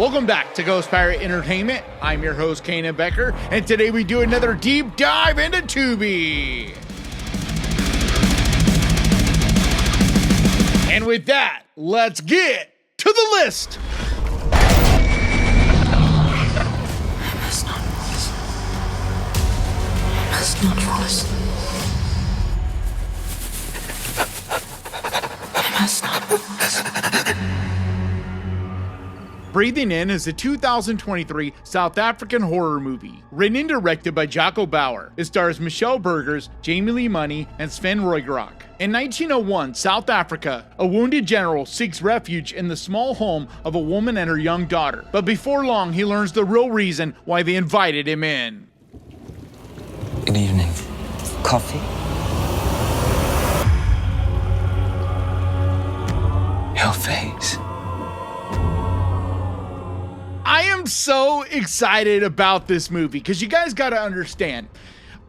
Welcome back to Ghost Pirate Entertainment. I'm your host, Kanan Becker, and today we do another deep dive into Tubi. And with that, let's get to the list. I must not listen. I must not listen. I must not listen. Breathing In is a 2023 South African horror movie, written and directed by Jaco Bauer. It stars Michelle Burgers, Jamie Lee Money, and Sven Roygrok. In 1901, South Africa, a wounded general seeks refuge in the small home of a woman and her young daughter. But before long, he learns the real reason why they invited him in. Good evening. Coffee? Your face. I am so excited about this movie because you guys got to understand,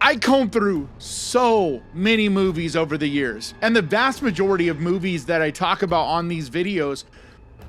I comb through so many movies over the years, and the vast majority of movies that I talk about on these videos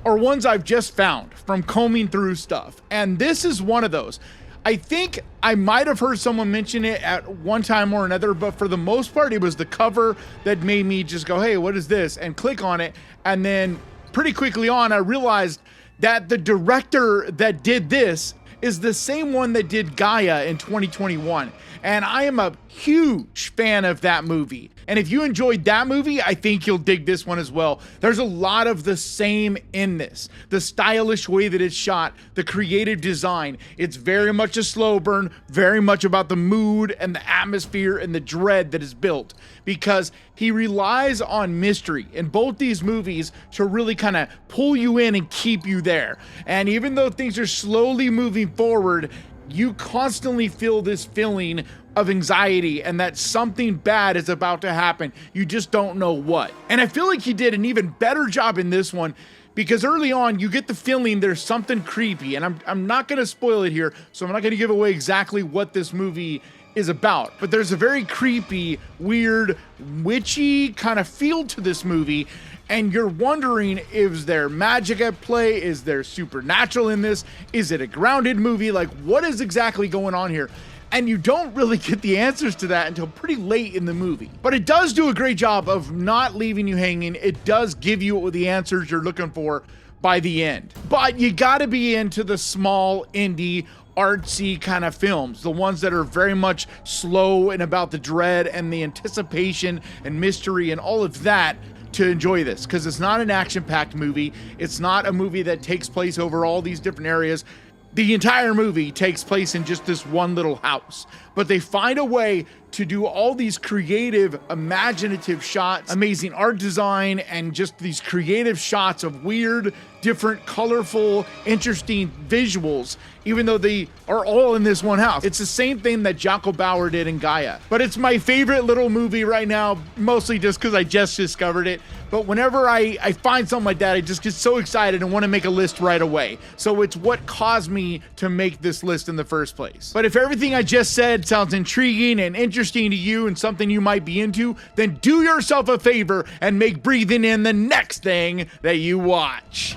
are ones I've just found from combing through stuff. And this is one of those. I think I might have heard someone mention it at one time or another, but for the most part, it was the cover that made me just go, hey, what is this? And click on it. And then pretty quickly on, I realized that the director that did this is the same one that did Gaia in 2021. And I am a huge fan of that movie. And if you enjoyed that movie, I think you'll dig this one as well. There's a lot of the same in this. The stylish way that it's shot, the creative design. It's very much a slow burn, very much about the mood and the atmosphere and the dread that is built. Because he relies on mystery in both these movies to really kind of pull you in and keep you there. And even though things are slowly moving forward, you constantly feel this feeling of anxiety and that something bad is about to happen. You just don't know what. And I feel like he did an even better job in this one because early on you get the feeling there's something creepy, and I'm not going to spoil it here, so I'm not going to give away exactly what this movie is about, but there's a very creepy, weird, witchy kind of feel to this movie. And you're wondering, is there magic at play? Is there supernatural in this? Is it a grounded movie? Like, what is exactly going on here? And you don't really get the answers to that until pretty late in the movie. But it does do a great job of not leaving you hanging. It does give you the answers you're looking for by the end. But you gotta be into the small, indie, artsy kind of films, the ones that are very much slow and about the dread and the anticipation and mystery and all of that, to enjoy this, because it's not an action-packed movie. It's not a movie that takes place over all these different areas. The entire movie takes place in just this one little house, but they find a way to do all these creative, imaginative shots, amazing art design, and just these creative shots of weird, different, colorful, interesting visuals, even though they are all in this one house. It's the same thing that Jaco Bauer did in Gaia. But it's my favorite little movie right now, mostly just because I just discovered it. But whenever I find something like that, I just get so excited and want to make a list right away. So it's what caused me to make this list in the first place. But if everything I just said sounds intriguing and interesting to you and something you might be into, then do yourself a favor and make Breathing In the next thing that you watch.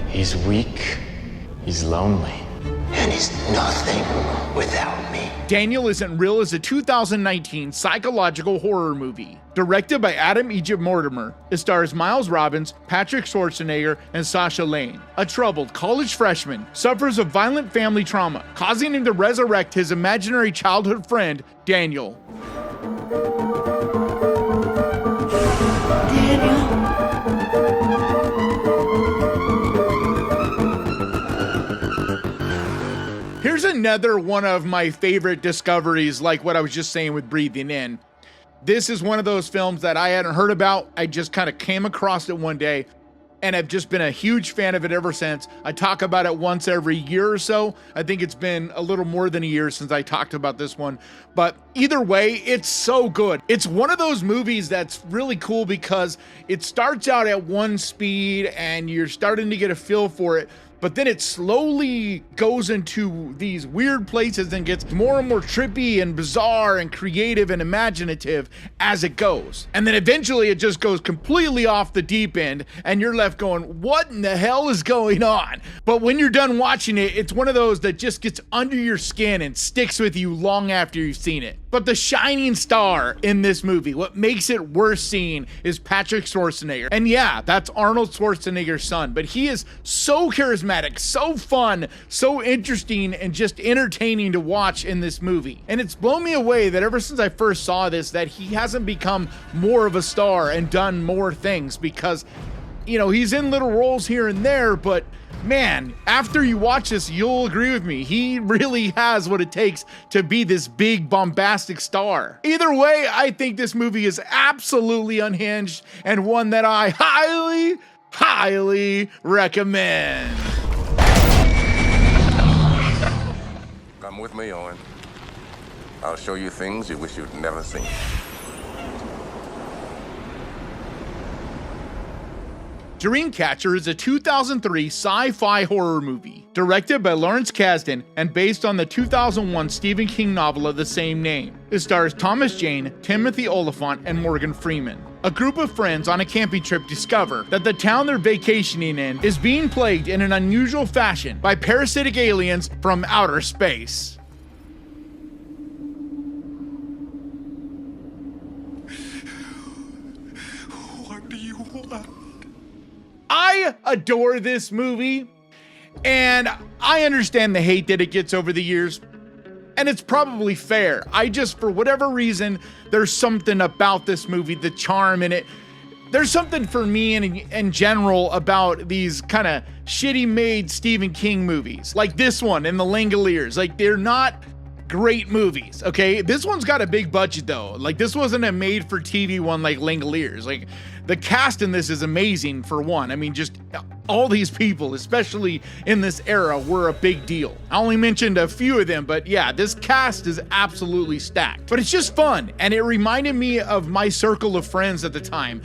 He's weak, he's lonely, and he's nothing without me. Daniel Isn't Real is a 2019 psychological horror movie. Directed by Adam Egypt Mortimer, it stars Miles Robbins, Patrick Schwarzenegger, and Sasha Lane. A troubled college freshman suffers of violent family trauma, causing him to resurrect his imaginary childhood friend, Daniel. Here's another one of my favorite discoveries, like what I was just saying with Breathing In. This is one of those films that I hadn't heard about. I just kind of came across it one day and I've just been a huge fan of it ever since. I talk about it once every year or so. I think it's been a little more than a year since I talked about this one. But either way, it's so good. It's one of those movies that's really cool because it starts out at one speed and you're starting to get a feel for it. but then it slowly goes into these weird places and gets more and more trippy and bizarre and creative and imaginative as it goes. And then eventually it just goes completely off the deep end and you're left going, what in the hell is going on? But when you're done watching it, it's one of those that just gets under your skin and sticks with you long after you've seen it. But the shining star in this movie, what makes it worth seeing, is Patrick Schwarzenegger. And yeah, that's Arnold Schwarzenegger's son, but he is so charismatic, so fun, so interesting, and just entertaining to watch in this movie. And it's blown me away that ever since I first saw this, that he hasn't become more of a star and done more things, because, you know, he's in little roles here and there, but man, after you watch this, you'll agree with me. He really has what it takes to be this big, bombastic star. Either way, I think this movie is absolutely unhinged and one that I highly recommend. Come with me, Owen. I'll show you things you wish you'd never seen. Dreamcatcher is a 2003 sci-fi horror movie, directed by Lawrence Kasdan and based on the 2001 Stephen King novel of the same name. It stars Thomas Jane, Timothy Olyphant, and Morgan Freeman. A group of friends on a camping trip discover that the town they're vacationing in is being plagued in an unusual fashion by parasitic aliens from outer space. What do you want? I adore this movie, and I understand the hate that it gets over the years, and it's probably fair. I just, for whatever reason, there's something about this movie, the charm in it. There's something for me in general about these kind of shitty made Stephen King movies, like this one and The Langoliers. Like, they're not great movies, okay? This one's got a big budget though. Like, this wasn't a made for TV one like Langoliers. Like, the cast in this is amazing for one. I mean, just all these people, especially in this era, were a big deal. I only mentioned a few of them, but yeah, this cast is absolutely stacked. But it's just fun, and it reminded me of my circle of friends at the time.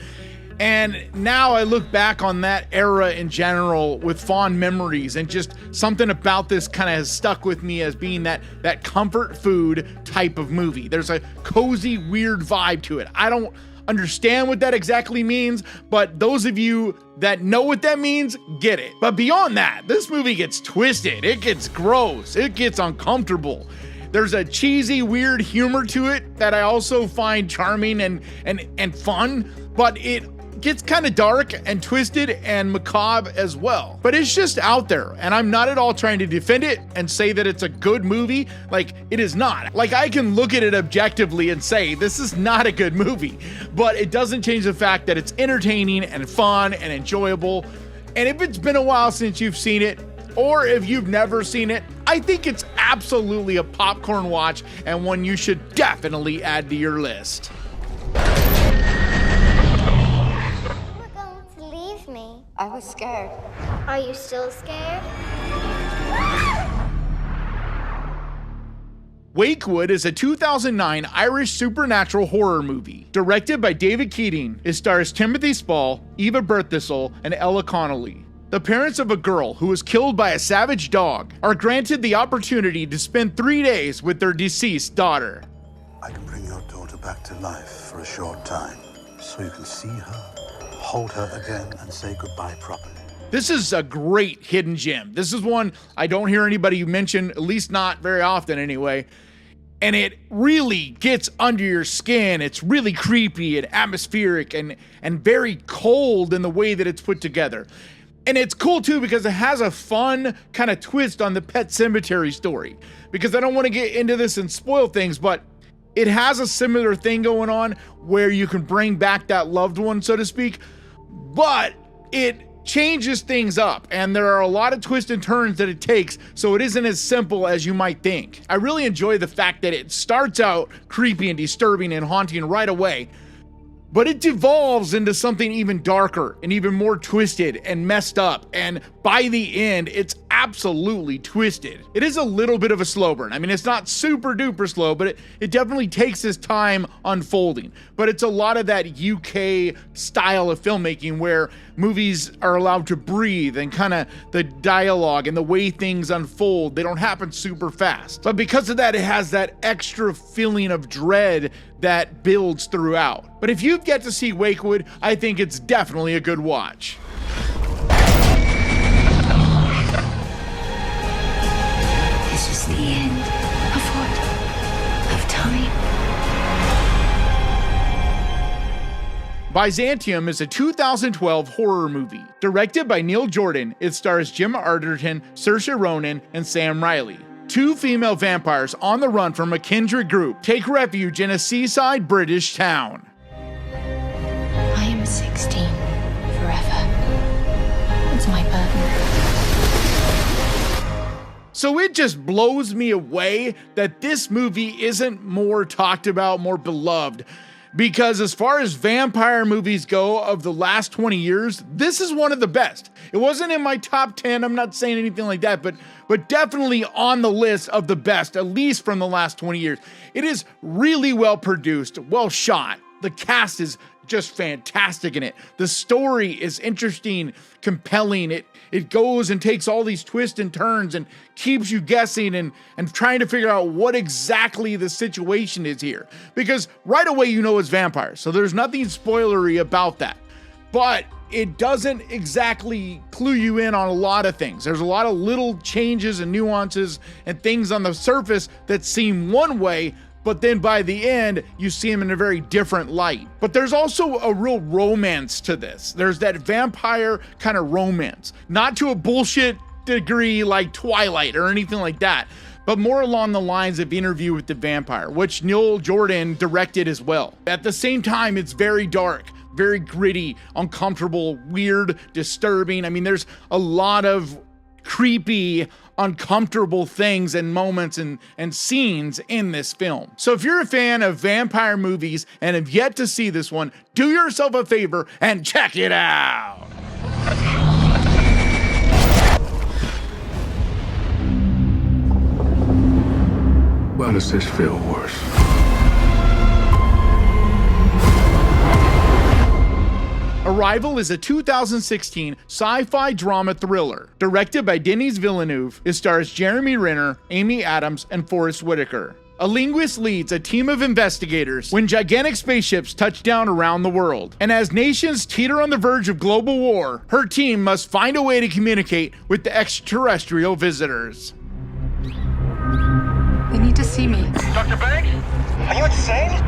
And now I look back on that era in general with fond memories, and just something about this kind of has stuck with me as being that comfort food type of movie. There's a cozy, weird vibe to it. I don't understand what that exactly means, but those of you that know what that means, get it. But beyond that, this movie gets twisted, it gets gross, it gets uncomfortable. There's a cheesy, weird humor to it that I also find charming and fun, but it gets kind of dark and twisted and macabre as well. But it's just out there, and I'm not at all trying to defend it and say that it's a good movie. Like, it is not. Like, I can look at it objectively and say this is not a good movie, but it doesn't change the fact that it's entertaining and fun and enjoyable. And if it's been a while since you've seen it, or if you've never seen it, I think it's absolutely a popcorn watch and one you should definitely add to your list. I was scared. Are you still scared? Wakewood is a 2009 Irish supernatural horror movie. Directed by David Keating, it stars Timothy Spall, Eva Birthistle, and Ella Connolly. The parents of a girl who was killed by a savage dog are granted the opportunity to spend 3 days with their deceased daughter. I can bring your daughter back to life for a short time, so you can see her, hold her again, and say goodbye properly. This is a great hidden gem. This is one I don't hear anybody mention, at least not very often anyway. And it really gets under your skin. It's really creepy and atmospheric and very cold in the way that it's put together. And it's cool too because it has a fun kind of twist on the Pet Semetery story. Because I don't want to get into this and spoil things, but it has a similar thing going on where you can bring back that loved one, so to speak, but it changes things up, and there are a lot of twists and turns that it takes, so it isn't as simple as you might think. I really enjoy the fact that it starts out creepy and disturbing and haunting right away, but it devolves into something even darker and even more twisted and messed up, and by the end, it's absolutely twisted. It is a little bit of a slow burn. I mean, it's not super duper slow, but it definitely takes its time unfolding. But it's a lot of that UK style of filmmaking where movies are allowed to breathe, and kind of the dialogue and the way things unfold, they don't happen super fast. But because of that, it has that extra feeling of dread that builds throughout. But if you've yet to see Wakewood, I think it's definitely a good watch. This is the end of what? Of time? Byzantium is a 2012 horror movie. Directed by Neil Jordan, it stars Jim Arterton, Saoirse Ronan, and Sam Riley. Two female vampires on the run from a kindred group take refuge in a seaside British town. I am 16 forever. It's my burden. So it just blows me away that this movie isn't more talked about, more beloved. Because as far as vampire movies go of the last 20 years, this is one of the best. It wasn't in my top 10, I'm not saying anything like that, but definitely on the list of the best, at least from the last 20 years. It is really well produced, well shot. The cast is just fantastic in it. The story is interesting, compelling. It goes and takes all these twists and turns and keeps you guessing and trying to figure out what exactly the situation is here. Because right away you know it's vampires, so there's nothing spoilery about that. But it doesn't exactly clue you in on a lot of things. There's a lot of little changes and nuances and things on the surface that seem one way, but then by the end, you see him in a very different light. But there's also a real romance to this. There's that vampire kind of romance, not to a bullshit degree like Twilight or anything like that, but more along the lines of Interview with the Vampire, which Neil Jordan directed as well. At the same time, it's very dark, very gritty, uncomfortable, weird, disturbing. I mean, there's a lot of creepy, uncomfortable things and moments and scenes in this film. So if you're a fan of vampire movies and have yet to see this one, do yourself a favor and check it out. Why does this feel worse? Arrival is a 2016 sci-fi drama thriller. Directed by Denis Villeneuve, it stars Jeremy Renner, Amy Adams, and Forrest Whitaker. A linguist leads a team of investigators when gigantic spaceships touch down around the world. And as nations teeter on the verge of global war, her team must find a way to communicate with the extraterrestrial visitors. They need to see me. Dr. Banks? Are you insane?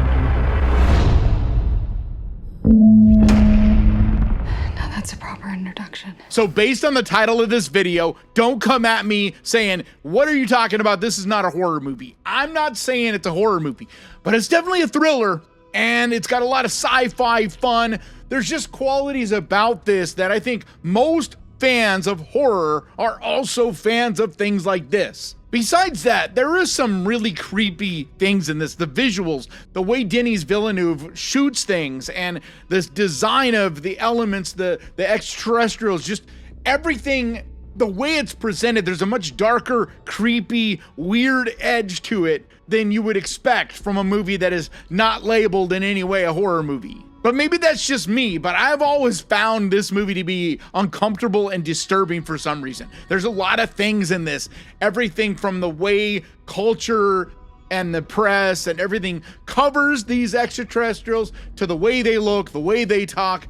That's a proper introduction. So based on the title of this video, don't come at me saying, what are you talking about? This is not a horror movie. I'm not saying it's a horror movie, but it's definitely a thriller, and it's got a lot of sci-fi fun. There's just qualities about this that I think most fans of horror are also fans of things like this. Besides that, there is some really creepy things in this. The visuals, the way Denis Villeneuve shoots things, and this design of the elements, the extraterrestrials, just everything, the way it's presented, there's a much darker, creepy, weird edge to it than you would expect from a movie that is not labeled in any way a horror movie. But maybe that's just me, but I've always found this movie to be uncomfortable and disturbing for some reason. There's a lot of things in this. Everything from the way culture and the press and everything covers these extraterrestrials to the way they look, the way they talk.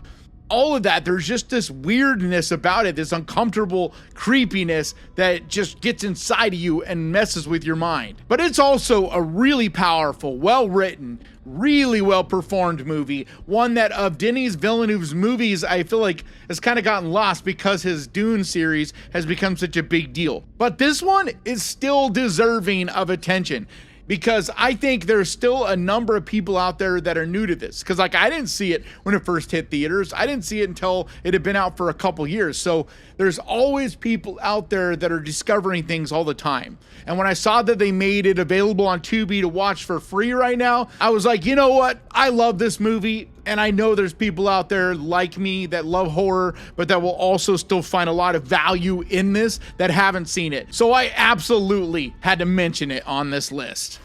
All of that, there's just this weirdness about it, this uncomfortable creepiness that just gets inside of you and messes with your mind. But it's also a really powerful, well-written, really well-performed movie. One that of Denis Villeneuve's movies, I feel like has kind of gotten lost because his Dune series has become such a big deal. But this one is still deserving of attention, because I think there's still a number of people out there that are new to this. Because like I didn't see it when it first hit theaters. I didn't see it until it had been out for a couple years. So there's always people out there that are discovering things all the time. And when I saw that they made it available on Tubi to watch for free right now, I was like, you know what? I love this movie. And I know there's people out there like me that love horror, but that will also still find a lot of value in this that haven't seen it. So I absolutely had to mention it on this list.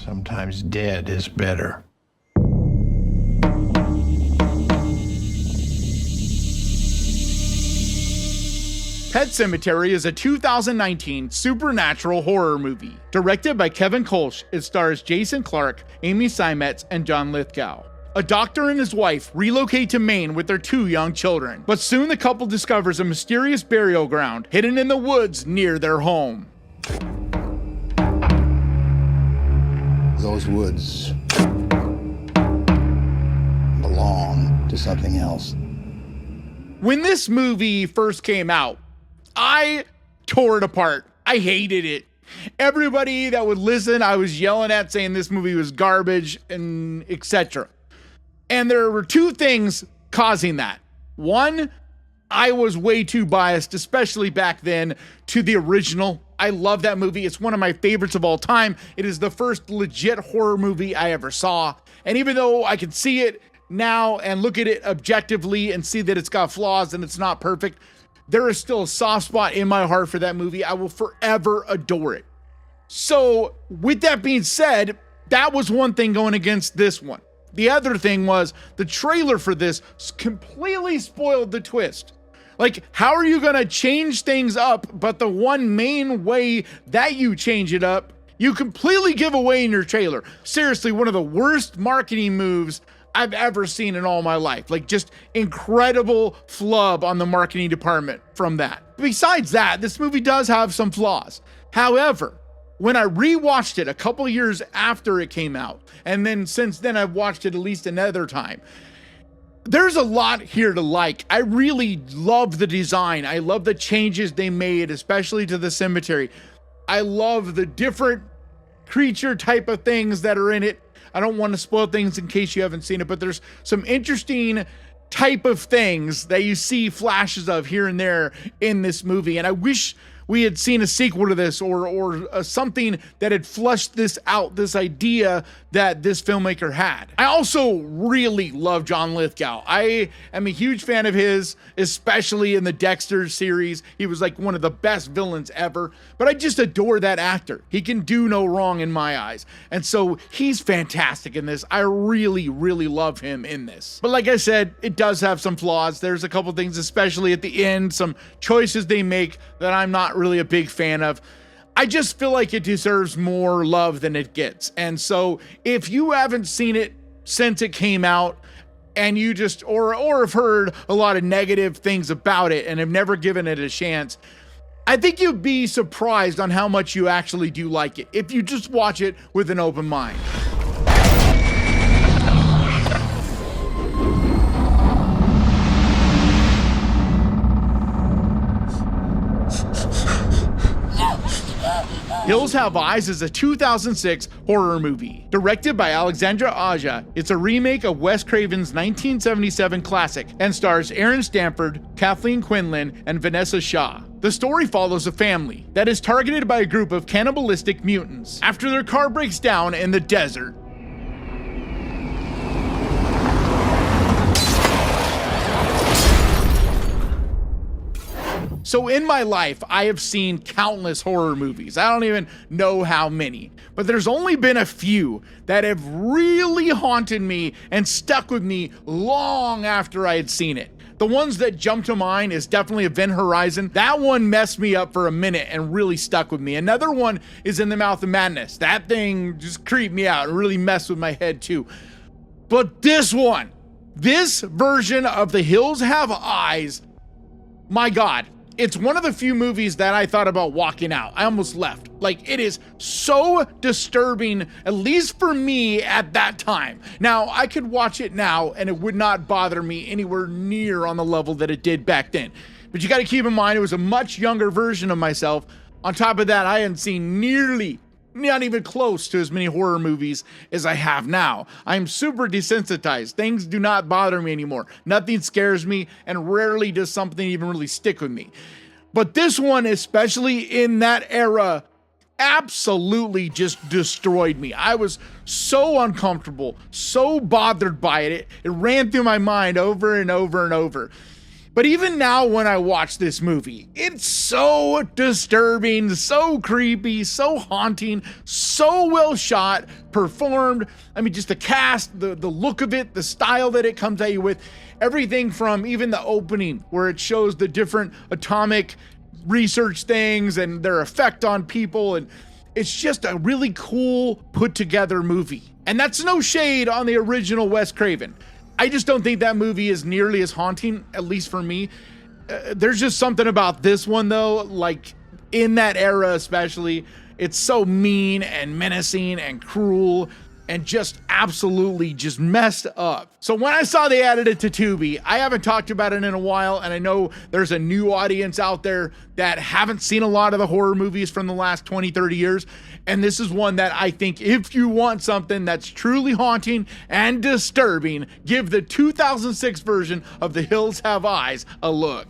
Sometimes dead is better. Pet Semetery is a 2019 supernatural horror movie. Directed by Kevin Kolsch, it stars Jason Clarke, Amy Seimetz, and John Lithgow. A doctor and his wife relocate to Maine with their 2 young children, but soon the couple discovers a mysterious burial ground hidden in the woods near their home. Those woods belong to something else. When this movie first came out, I tore it apart. I hated it. Everybody that would listen, I was yelling at, saying this movie was garbage and etc. And there were 2 things causing that. One, I was way too biased, especially back then, to the original. I love that movie. It's one of my favorites of all time. It is the first legit horror movie I ever saw. And even though I can see it now and look at it objectively and see that it's got flaws and it's not perfect, there is still a soft spot in my heart for that movie. I will forever adore it. So with that being said, that was one thing going against this one. The other thing was the trailer for this completely spoiled the twist. Like, how are you going to change things up, but the one main way that you change it up, you completely give away in your trailer? Seriously, one of the worst marketing moves I've ever seen in all my life. Like, just incredible flub on the marketing department from that. Besides that, this movie does have some flaws. However, when I rewatched it a couple years after it came out, and then since then I've watched it at least another time, there's a lot here to like. I really love the design. I love the changes they made, especially to the cemetery. I love the different creature type of things that are in it. I don't want to spoil things in case you haven't seen it, but there's some interesting type of things that you see flashes of here and there in this movie. And I wish we had seen a sequel to this or something that had flushed this out, this idea that this filmmaker had. I also really love John Lithgow. I am a huge fan of his, especially in the Dexter series. He was like one of the best villains ever, but I just adore that actor. He can do no wrong in my eyes. And so he's fantastic in this. I really, really love him in this. But like I said, it does have some flaws. There's a couple things, especially at the end, some choices they make that I'm not really a big fan of. I just feel like it deserves more love than it gets. And so if you haven't seen it since it came out and you just, or have heard a lot of negative things about it and have never given it a chance, I think you'd be surprised on how much you actually do like it if you just watch it with an open mind. Hills Have Eyes is a 2006 horror movie. Directed by Alexandra Aja, it's a remake of Wes Craven's 1977 classic and stars Aaron Stanford, Kathleen Quinlan, and Vanessa Shaw. The story follows a family that is targeted by a group of cannibalistic mutants after their car breaks down in the desert. So in my life, I have seen countless horror movies. I don't even know how many, but there's only been a few that have really haunted me and stuck with me long after I had seen it. The ones that jump to mind is definitely Event Horizon. That one messed me up for a minute and really stuck with me. Another one is In the Mouth of Madness. That thing just creeped me out and really messed with my head too. But this one, this version of The Hills Have Eyes, my God. It's one of the few movies that I thought about walking out. I almost left. Like, it is so disturbing, at least for me at that time. Now, I could watch it now and it would not bother me anywhere near on the level that it did back then. But you got to keep in mind, it was a much younger version of myself. On top of that, I hadn't seen nearly, not even close to as many horror movies as I have now. I'm super desensitized. Things do not bother me anymore. Nothing scares me, and rarely does something even really stick with me. But this one, especially in that era, absolutely just destroyed me. I was so uncomfortable, so bothered by it. It ran through my mind over and over and over. But even now when I watch this movie, it's so disturbing, so creepy, so haunting, so well shot, performed. I mean, just the cast, the look of it, the style that it comes at you with, everything from even the opening where it shows the different atomic research things and their effect on people. And it's just a really cool put together movie. And that's no shade on the original Wes Craven. I just don't think that movie is nearly as haunting, at least for me. There's just something about this one, though, like in that era especially, it's so mean and menacing and cruel and just absolutely just messed up. So when I saw they added it to Tubi, I haven't talked about it in a while, and I know there's a new audience out there that haven't seen a lot of the horror movies from the last 20, 30 years. And this is one that I think if you want something that's truly haunting and disturbing, give the 2006 version of The Hills Have Eyes a look.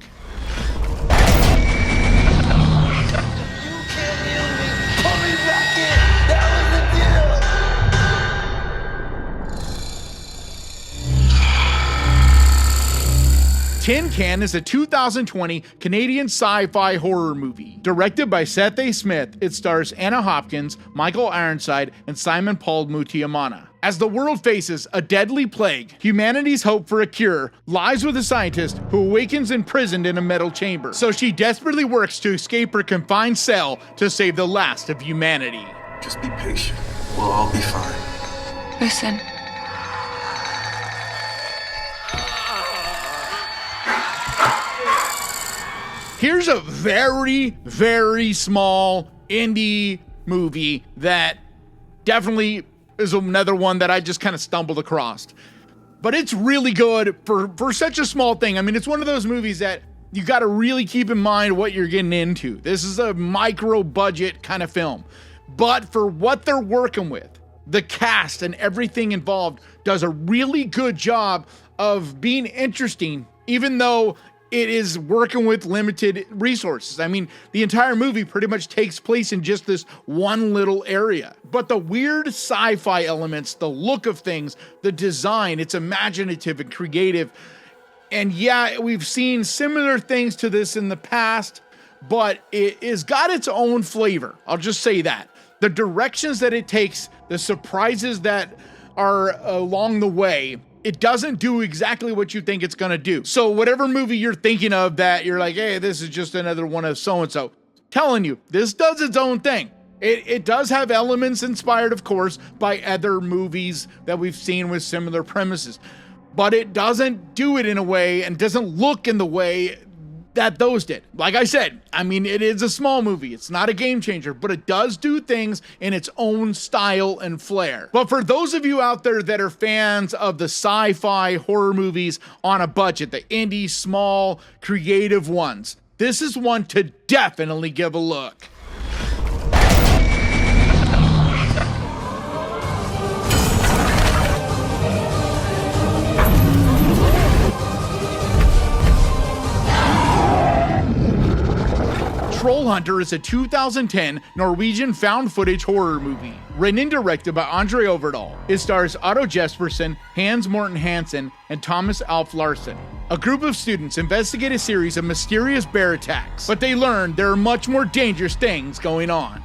Tin Can is a 2020 Canadian sci-fi horror movie. Directed by Seth A. Smith, it stars Anna Hopkins, Michael Ironside, and Simon Paul Mutiamana. As the world faces a deadly plague, humanity's hope for a cure lies with a scientist who awakens imprisoned in a metal chamber. So she desperately works to escape her confined cell to save the last of humanity. Just be patient. We'll all be fine. Listen. Here's a very, very small indie movie that definitely is another one that I just kind of stumbled across. But it's really good for such a small thing. I mean, it's one of those movies that you got to really keep in mind what you're getting into. This is a micro budget kind of film. But for what they're working with, the cast and everything involved does a really good job of being interesting, even though it is working with limited resources. I mean, the entire movie pretty much takes place in just this one little area. But the weird sci-fi elements, the look of things, the design, it's imaginative and creative. And yeah, we've seen similar things to this in the past, but it has got its own flavor. I'll just say that. The directions that it takes, the surprises that are along the way, it doesn't do exactly what you think it's going to do. So whatever movie you're thinking of that you're like, hey, this is just another one of so-and-so, telling you, this does its own thing. It does have elements inspired, of course, by other movies that we've seen with similar premises, but it doesn't do it in a way and doesn't look in the way that those did. Like I said, I mean, it is a small movie. It's not a game changer, but it does do things in its own style and flair. But for those of you out there that are fans of the sci-fi horror movies on a budget, the indie, small, creative ones, this is one to definitely give a look. Troll Hunter is a 2010 Norwegian found footage horror movie. Written and directed by Andre Overdahl. It stars Otto Jespersen, Hans Morten Hansen, and Thomas Alf Larsen. A group of students investigate a series of mysterious bear attacks, but they learn there are much more dangerous things going on.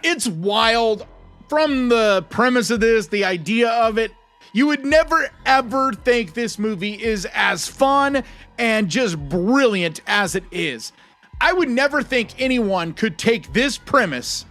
It's wild. From the premise of this, the idea of it, you would never ever think this movie is as fun and just brilliant as it is. I would never think anyone could take this premise,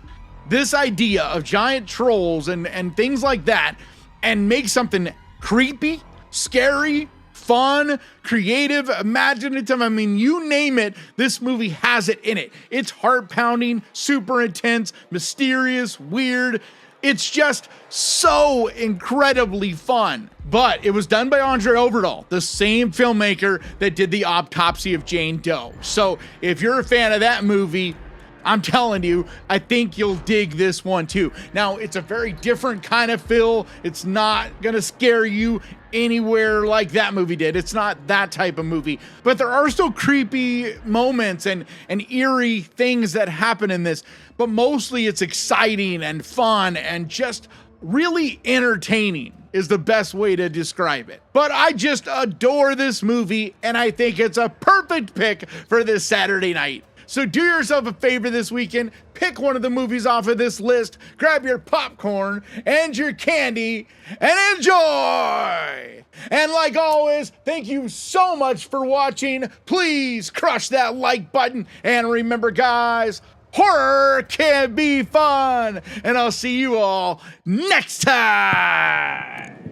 this idea of giant trolls and things like that, and make something creepy, scary, fun, creative, imaginative. I mean, you name it, this movie has it in it. It's heart-pounding, super intense, mysterious, weird. It's just so incredibly fun. But it was done by Andre Overdahl, the same filmmaker that did The Autopsy of Jane Doe. So if you're a fan of that movie, I'm telling you, I think you'll dig this one too. Now, it's a very different kind of feel. It's not gonna scare you anywhere like that movie did. It's not that type of movie, but there are still creepy moments and eerie things that happen in this, but mostly it's exciting and fun and just really entertaining is the best way to describe it. But I just adore this movie, and I think it's a perfect pick for this Saturday night. So do yourself a favor this weekend, pick one of the movies off of this list, grab your popcorn and your candy, and enjoy! And like always, thank you so much for watching. Please crush that like button, and remember guys, horror can be fun, and I'll see you all next time.